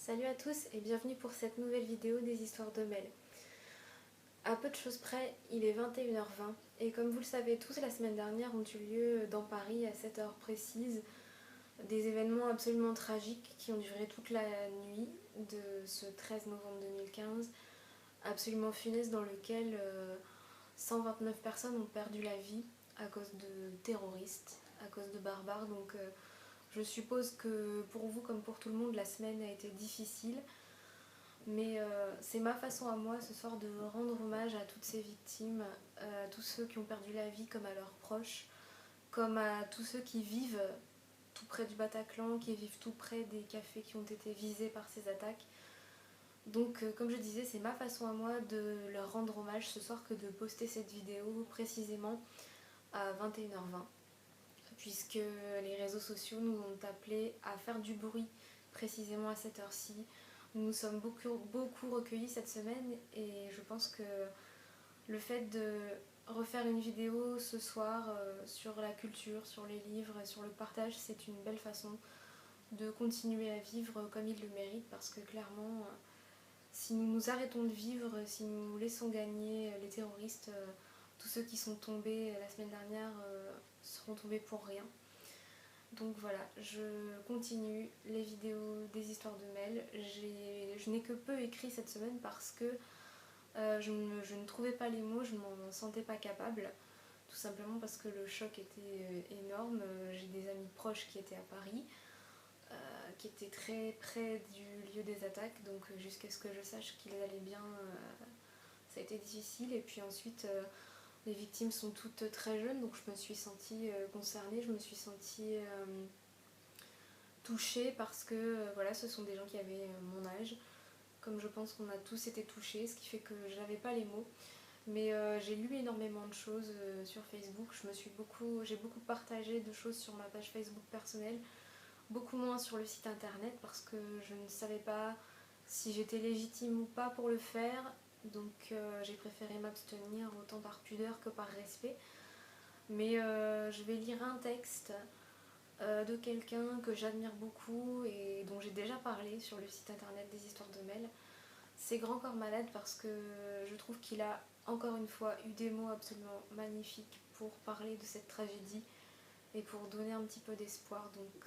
Salut à tous et bienvenue pour cette nouvelle vidéo des histoires de Mel. À peu de choses près, il est 21h20 et comme vous le savez tous, la semaine dernière ont eu lieu dans Paris à cette heure précise des événements absolument tragiques qui ont duré toute la nuit de ce 13 novembre 2015, absolument funeste, dans lequel 129 personnes ont perdu la vie à cause de terroristes, à cause de barbares. Donc je suppose que pour vous comme pour tout le monde, la semaine a été difficile. Mais c'est ma façon à moi ce soir de rendre hommage à toutes ces victimes, à tous ceux qui ont perdu la vie comme à leurs proches, comme à tous ceux qui vivent tout près du Bataclan, qui vivent tout près des cafés qui ont été visés par ces attaques. Donc comme je disais, c'est ma façon à moi de leur rendre hommage ce soir que de poster cette vidéo précisément à 21h20, puisque les réseaux sociaux nous ont appelés à faire du bruit précisément à cette heure-ci. Nous nous sommes beaucoup recueillis cette semaine et je pense que le fait de refaire une vidéo ce soir sur la culture, sur les livres, sur le partage, c'est une belle façon de continuer à vivre comme il le mérite, parce que clairement, si nous nous arrêtons de vivre, si nous laissons gagner les terroristes, tous ceux qui sont tombés la semaine dernière seront tombés pour rien. Donc voilà, je continue les vidéos des histoires de Mel. Je n'ai que peu écrit cette semaine parce que je ne trouvais pas les mots, je ne m'en sentais pas capable. Tout simplement parce que le choc était énorme. J'ai des amis proches qui étaient à Paris, qui étaient très près du lieu des attaques. Donc jusqu'à ce que je sache qu'ils allaient bien, ça a été difficile. Et puis ensuite, les victimes sont toutes très jeunes, donc je me suis sentie concernée, je me suis sentie touchée parce que voilà, ce sont des gens qui avaient mon âge, comme je pense qu'on a tous été touchés, ce qui fait que je n'avais pas les mots. Mais j'ai lu énormément de choses sur Facebook, j'ai beaucoup partagé de choses sur ma page Facebook personnelle, beaucoup moins sur le site internet parce que je ne savais pas si j'étais légitime ou pas pour le faire, donc j'ai préféré m'abstenir autant par pudeur que par respect. Mais je vais lire un texte de quelqu'un que j'admire beaucoup et dont j'ai déjà parlé sur le site internet des histoires de Mel. C'est Grand Corps Malade, parce que je trouve qu'il a encore une fois eu des mots absolument magnifiques pour parler de cette tragédie et pour donner un petit peu d'espoir. Donc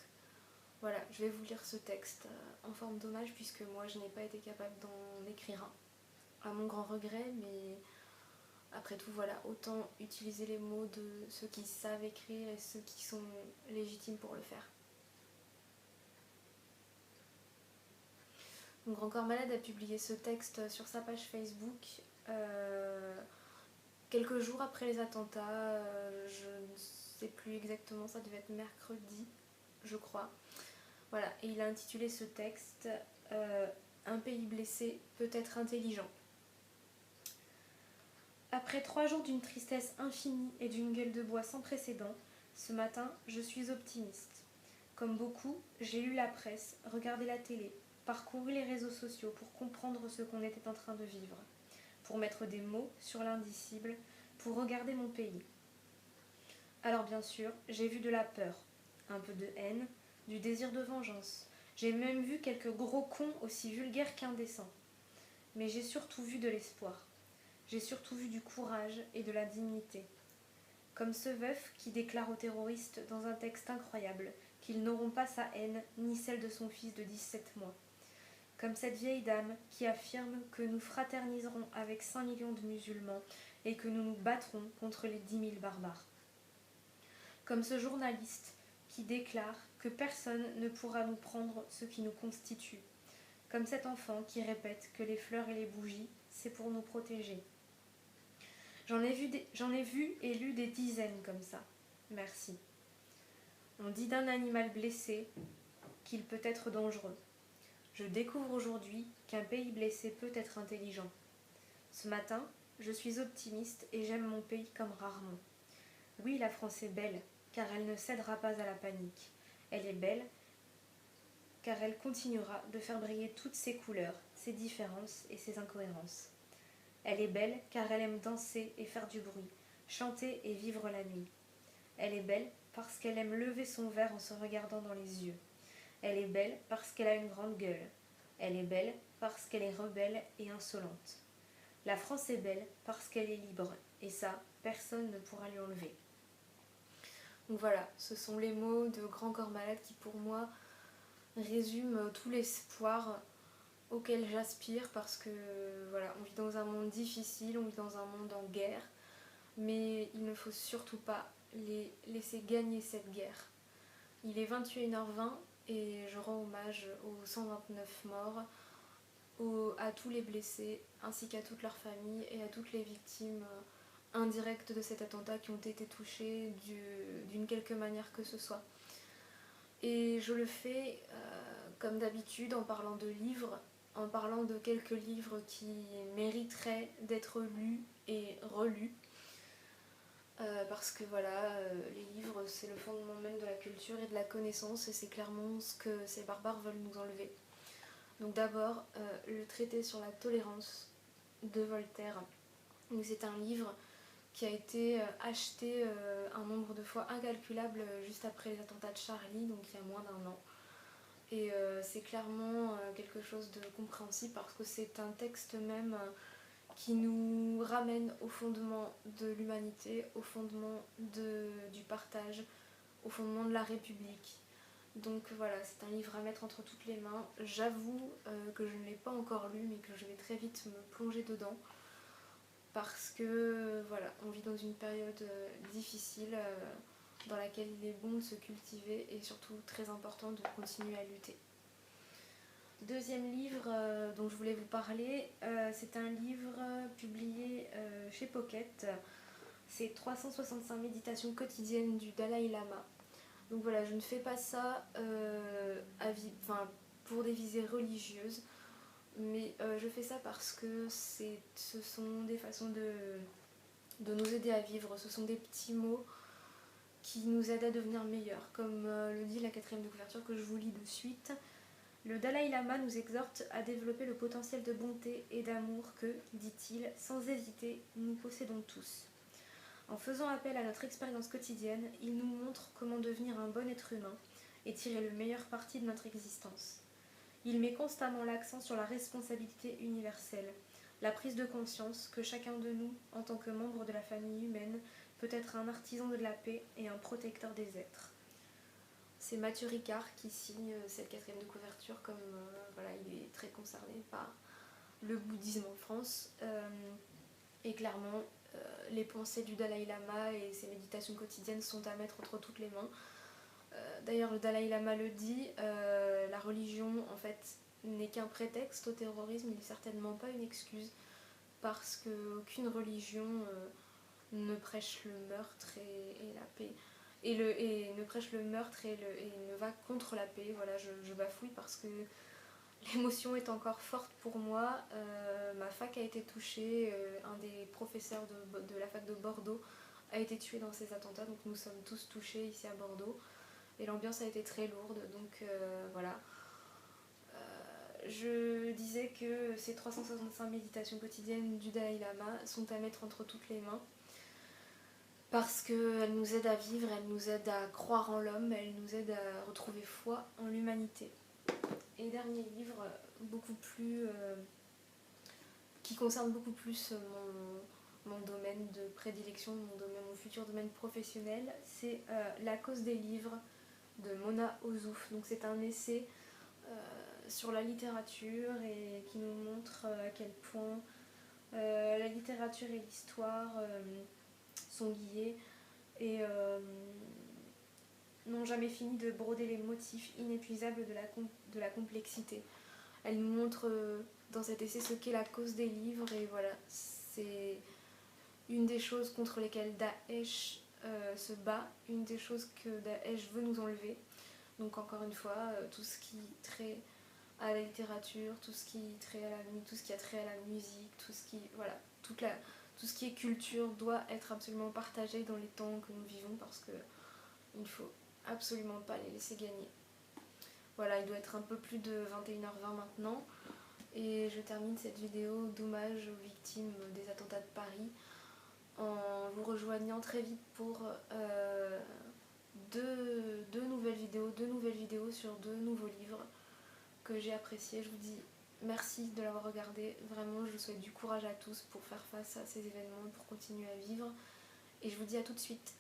voilà, je vais vous lire ce texte en forme d'hommage, puisque moi je n'ai pas été capable d'en écrire un, à mon grand regret, mais après tout voilà, autant utiliser les mots de ceux qui savent écrire et ceux qui sont légitimes pour le faire. Donc Grand Corps Malade a publié ce texte sur sa page Facebook quelques jours après les attentats, je ne sais plus exactement, ça devait être mercredi, je crois. Voilà, et il a intitulé ce texte Un pays blessé peut être intelligent. Après 3 jours d'une tristesse infinie et d'une gueule de bois sans précédent, ce matin, je suis optimiste. Comme beaucoup, j'ai lu la presse, regardé la télé, parcouru les réseaux sociaux pour comprendre ce qu'on était en train de vivre, pour mettre des mots sur l'indicible, pour regarder mon pays. Alors bien sûr, j'ai vu de la peur, un peu de haine, du désir de vengeance. J'ai même vu quelques gros cons aussi vulgaires qu'indécents. Mais j'ai surtout vu de l'espoir. J'ai surtout vu du courage et de la dignité. Comme ce veuf qui déclare aux terroristes dans un texte incroyable qu'ils n'auront pas sa haine ni celle de son fils de 17 mois. Comme cette vieille dame qui affirme que nous fraterniserons avec 5 millions de musulmans et que nous nous battrons contre les 10 000 barbares. Comme ce journaliste qui déclare que personne ne pourra nous prendre ce qui nous constitue. Comme cet enfant qui répète que les fleurs et les bougies, c'est pour nous protéger. J'en ai vu et lu des dizaines comme ça. Merci. On dit d'un animal blessé qu'il peut être dangereux. Je découvre aujourd'hui qu'un pays blessé peut être intelligent. Ce matin, je suis optimiste et j'aime mon pays comme rarement. Oui, la France est belle, car elle ne cédera pas à la panique. Elle est belle, car elle continuera de faire briller toutes ses couleurs, ses différences et ses incohérences. Elle est belle, car elle aime danser et faire du bruit, chanter et vivre la nuit. Elle est belle parce qu'elle aime lever son verre en se regardant dans les yeux. Elle est belle parce qu'elle a une grande gueule. Elle est belle parce qu'elle est rebelle et insolente. La France est belle parce qu'elle est libre, et ça, personne ne pourra lui enlever. Donc voilà, ce sont les mots de Grand Corps Malade qui pour moi résument tout l'espoir auquel j'aspire parce que voilà, on vit dans un monde difficile, on vit dans un monde en guerre, mais il ne faut surtout pas les laisser gagner cette guerre. Il est 21h20 et je rends hommage aux 129 morts, à tous les blessés, ainsi qu'à toute leur famille et à toutes les victimes indirectes de cet attentat qui ont été touchées d'une quelque manière que ce soit. Et je le fais comme d'habitude en parlant de livres, en parlant de quelques livres qui mériteraient d'être lus et relus. Parce que voilà, les livres c'est le fondement même de la culture et de la connaissance et c'est clairement ce que ces barbares veulent nous enlever. Donc d'abord, le traité sur la tolérance de Voltaire. C'est un livre qui a été acheté un nombre de fois incalculable juste après les attentats de Charlie, donc il y a moins d'un an. Et c'est clairement quelque chose de compréhensible parce que c'est un texte même qui nous ramène au fondement de l'humanité, au fondement du partage, au fondement de la République. Donc voilà, c'est un livre à mettre entre toutes les mains. J'avoue que je ne l'ai pas encore lu, mais que je vais très vite me plonger dedans. Parce que voilà, on vit dans une période difficile dans laquelle il est bon de se cultiver et surtout très important de continuer à lutter. Deuxième livre dont je voulais vous parler, c'est un livre publié chez Pocket. C'est 365 méditations quotidiennes du Dalai Lama. Donc voilà, je ne fais pas ça pour des visées religieuses, mais je fais ça parce que ce sont des façons de nous aider à vivre. Ce sont des petits mots qui nous aident à devenir meilleurs. Comme le dit la 4e de couverture que je vous lis de suite. Le Dalai Lama nous exhorte à développer le potentiel de bonté et d'amour que, dit-il, sans hésiter, nous possédons tous. En faisant appel à notre expérience quotidienne, il nous montre comment devenir un bon être humain et tirer le meilleur parti de notre existence. Il met constamment l'accent sur la responsabilité universelle, la prise de conscience que chacun de nous, en tant que membre de la famille humaine, peut être un artisan de la paix et un protecteur des êtres. C'est Mathieu Ricard qui signe cette 4e de couverture, comme voilà, il est très concerné par le bouddhisme en France. Et clairement, les pensées du Dalai Lama et ses méditations quotidiennes sont à mettre entre toutes les mains. D'ailleurs, le Dalai Lama le dit, la religion en fait n'est qu'un prétexte au terrorisme, il n'est certainement pas une excuse, parce qu'aucune religion ne prêche le meurtre et la paix. Et ne prêche le meurtre et ne va contre la paix. Voilà, je bafouille parce que l'émotion est encore forte pour moi. Ma fac a été touchée, un des professeurs de la fac de Bordeaux a été tué dans ces attentats, donc nous sommes tous touchés ici à Bordeaux. Et l'ambiance a été très lourde, donc voilà. Je disais que ces 365 méditations quotidiennes du Dalai Lama sont à mettre entre toutes les mains parce qu'elles nous aident à vivre, elles nous aident à croire en l'homme, elles nous aident à retrouver foi en l'humanité. Et dernier livre, beaucoup plus qui concerne beaucoup plus mon domaine de prédilection, mon futur domaine professionnel, c'est La cause des livres de Mona Ozouf. Donc c'est un essai sur la littérature et qui nous montre à quel point la littérature et l'histoire sont liées et n'ont jamais fini de broder les motifs inépuisables de la complexité. Elle nous montre dans cet essai ce qu'est la cause des livres et voilà, c'est une des choses contre lesquelles Daesh se bat, une des choses que Daesh veut nous enlever. Donc encore une fois, tout ce qui trait à la littérature, tout ce qui a trait à la musique, tout ce qui est culture doit être absolument partagé dans les temps que nous vivons parce que il ne faut absolument pas les laisser gagner. Voilà, il doit être un peu plus de 21h20 maintenant et je termine cette vidéo d'hommage aux victimes des attentats de Paris en vous rejoignant très vite pour deux nouvelles vidéos sur deux nouveaux livres que j'ai apprécié. Je vous dis merci de l'avoir regardé. Vraiment, je vous souhaite du courage à tous pour faire face à ces événements, pour continuer à vivre. Et je vous dis à tout de suite.